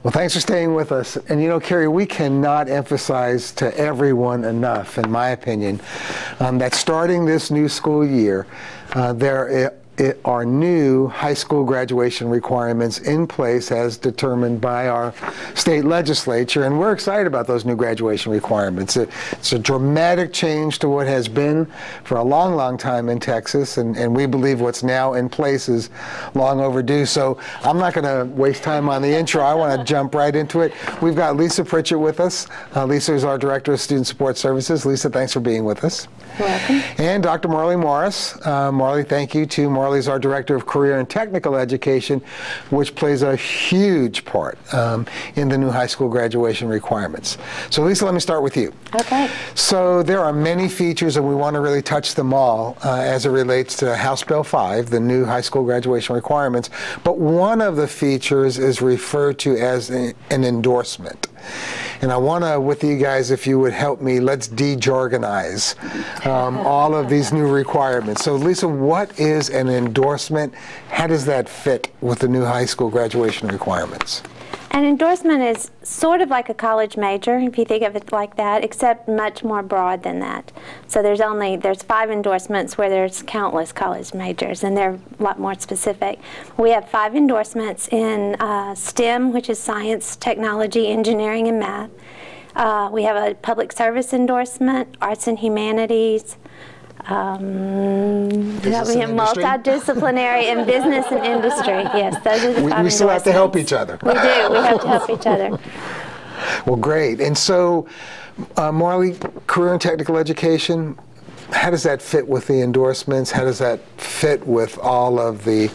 Well, thanks for staying with us. And you know, Carrie, we cannot emphasize to everyone enough, in my opinion, that starting this new school year, there are new high school graduation requirements in place as determined by our state legislature, and we're excited about those new graduation requirements. It's a dramatic change to what has been for a long, long time in Texas, and we believe what's now in place is long overdue. So I'm not going to waste time on the intro. I want to jump right into it. We've got Lesa Pritchard with us. Lesa is our Director of Student Support Services. Lesa, thanks for being with us. You're welcome. And Dr. Marley Morris. Marley, thank you too. Marley's our Director of Career and Technical Education, which plays a huge part in the new high school graduation requirements. So Lesa, let me start with you. Okay. So there are many features, and we want to really touch them all as it relates to House Bill 5, the new high school graduation requirements. But one of the features is referred to as an endorsement. And I want to, with you guys, if you would help me, let's de-jargonize all of these new requirements. So Lesa, what is an endorsement? How does that fit with the new high school graduation requirements? An endorsement is sort of like a college major, if you think of it like that, except much more broad than that. So there's 5 endorsements where there's countless college majors, and they're a lot more specific. We have 5 endorsements in STEM, which is science, technology, engineering, and math. We have a public service endorsement, arts and humanities, we have multidisciplinary and business and industry. Yes, those are the 5 we still have to help each other. We do. We have to help each other. Well, great. And so, Marley, career and technical education, how does that fit with the endorsements? How does that fit with all of the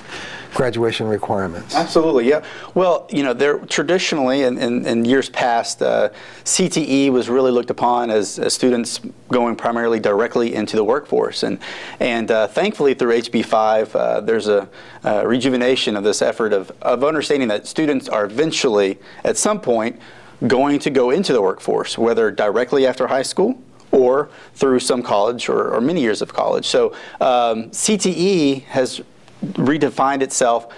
graduation requirements? Absolutely, yeah. Well, you know, there traditionally in years past, CTE was really looked upon as students going primarily directly into the workforce, and thankfully through HB 5, there's a rejuvenation of this effort of understanding that students are eventually, at some point, going to go into the workforce, whether directly after high school or through some college or many years of college. So CTE has redefined itself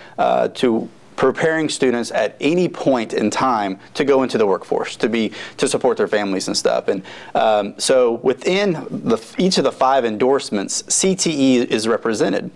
to preparing students at any point in time to go into the workforce, to support their families and stuff. And so within each of the 5 endorsements, CTE is represented.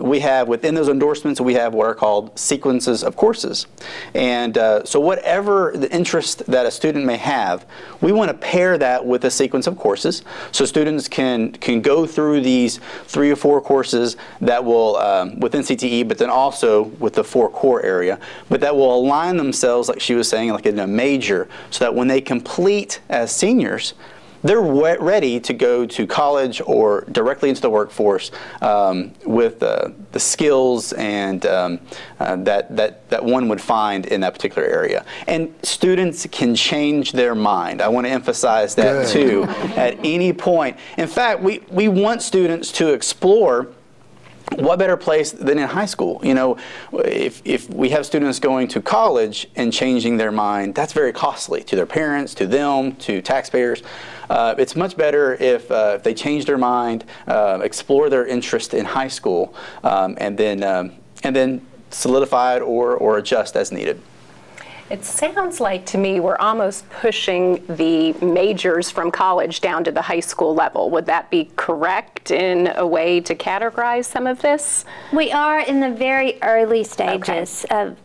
We have, within those endorsements, we have what are called sequences of courses. And so whatever the interest that a student may have, we want to pair that with a sequence of courses so students can go through these 3 or 4 courses that will, within CTE, but then also with the 4 core area, but that will align themselves, like she was saying, like in a major, so that when they complete as seniors, they're ready to go to college or directly into the workforce with the skills and that one would find in that particular area. And students can change their mind. I want to emphasize that too at any point. In fact, we want students to explore. What better place than in high school? You know, if we have students going to college and changing their mind, that's very costly to their parents, to them, to taxpayers. It's much better if they change their mind, explore their interest in high school, and then solidify it or adjust as needed. It sounds like to me we're almost pushing the majors from college down to the high school level. Would that be correct in a way to categorize some of this? We are in the very early stages of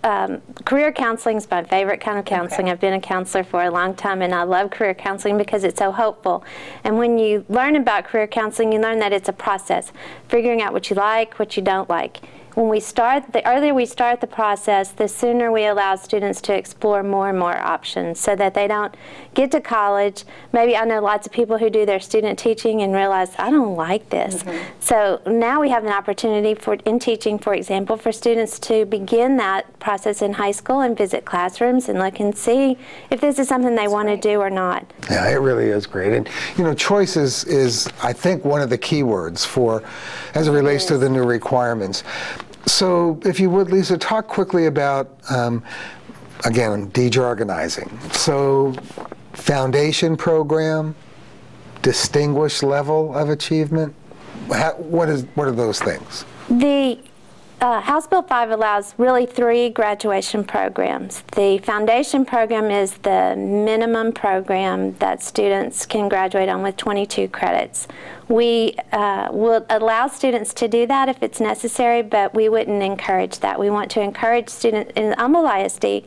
career counseling is my favorite kind of counseling. I've been a counselor for a long time, and I love career counseling because it's so hopeful. And when you learn about career counseling, you learn that it's a process, figuring out what you like, what you don't like. When we start, the earlier we start the process, the sooner we allow students to explore more and more options so that they don't get to college. Maybe I know lots of people who do their student teaching and realize, I don't like this. So now we have an opportunity in teaching, for example, for students to begin that process in high school and visit classrooms and look and see if this is something they want to do or not. Yeah, it really is great. And, you know, choice is I think, one of the key words as it relates to the new requirements. So if you would, Lesa, talk quickly about, again, de-jargonizing. So foundation program, distinguished level of achievement, what are those things? House Bill 5 allows really 3 graduation programs. The foundation program is the minimum program that students can graduate on with 22 credits. We will allow students to do that if it's necessary, but we wouldn't encourage that. We want to encourage students in Humble ISD.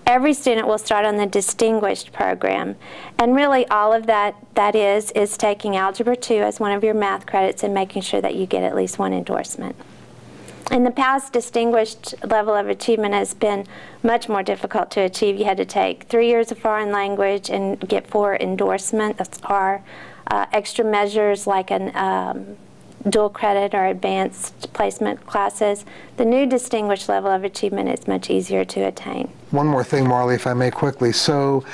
Every student will start on the distinguished program, and really all of that is taking Algebra 2 as one of your math credits and making sure that you get at least 1 endorsement. In the past, distinguished level of achievement has been much more difficult to achieve. You had to take 3 years of foreign language and get 4 endorsements. That's our extra measures like an dual credit or advanced placement classes. The new distinguished level of achievement is much easier to attain. One more thing, Marley, if I may quickly. So,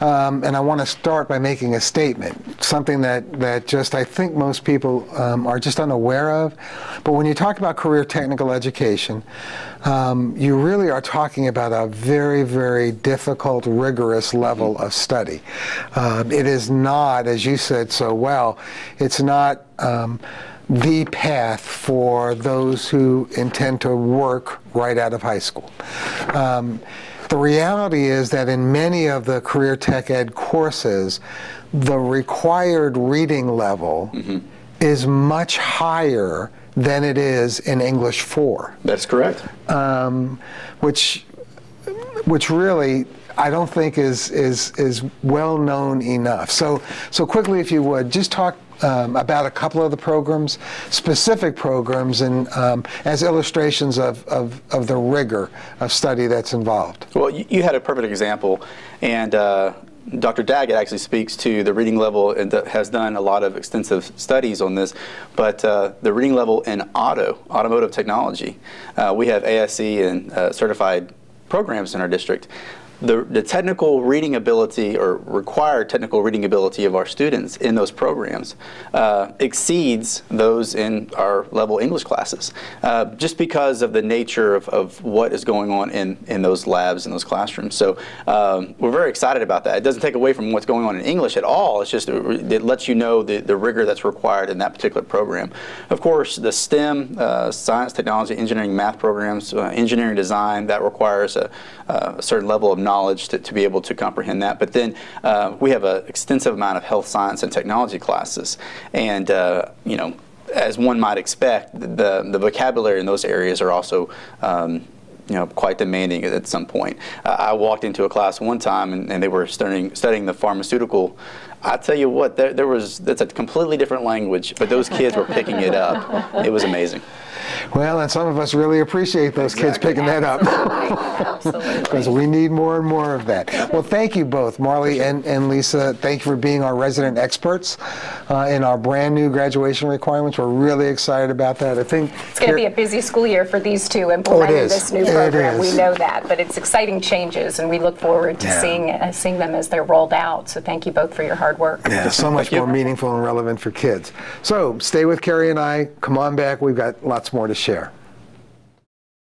and I want to start by making a statement, something that just I think most people are just unaware of. But when you talk about career technical education, you really are talking about a very, very difficult, rigorous level of study. It is not, as you said so well, it's not the path for those who intend to work right out of high school. The reality is that in many of the career tech ed courses, the required reading level is much higher than it is in English 4. That's correct. Which really I don't think is well known enough. So quickly, if you would, just talk about a couple of the programs, specific programs, and as illustrations of the rigor of study that's involved. Well, you had a perfect example, and Dr. Daggett actually speaks to the reading level and has done a lot of extensive studies on this, but the reading level in automotive technology. We have ASE and certified programs in our district. The technical reading ability or required technical reading ability of our students in those programs exceeds those in our level English classes, just because of the nature of what is going on in those labs, in those classrooms. So we're very excited about that. It doesn't take away from what's going on in English at all. It's just it lets you know the rigor that's required in that particular program. Of course, the STEM, science, technology, engineering, math programs, engineering design, that requires a certain level of knowledge to be able to comprehend that. But then we have an extensive amount of health science and technology classes, and you know, as one might expect, the vocabulary in those areas are also you know, quite demanding at some point. I walked into a class one time and they were studying the pharmaceutical. I tell you what, that's a completely different language, but those kids were picking it up. It was amazing. Well, and some of us really appreciate those kids picking that up. Absolutely. Because we need more and more of that. Well, thank you both, Marley and Lisa. Thank you for being our resident experts in our brand new graduation requirements. We're really excited about that. I think it's going to be a busy school year for these two implementing this new program. We know that, but it's exciting changes, and we look forward to seeing them as they're rolled out. So thank you both for your hard work. Yeah, so much more meaningful and relevant for kids. So stay with Carrie and I. Come on back. We've got lots more to share.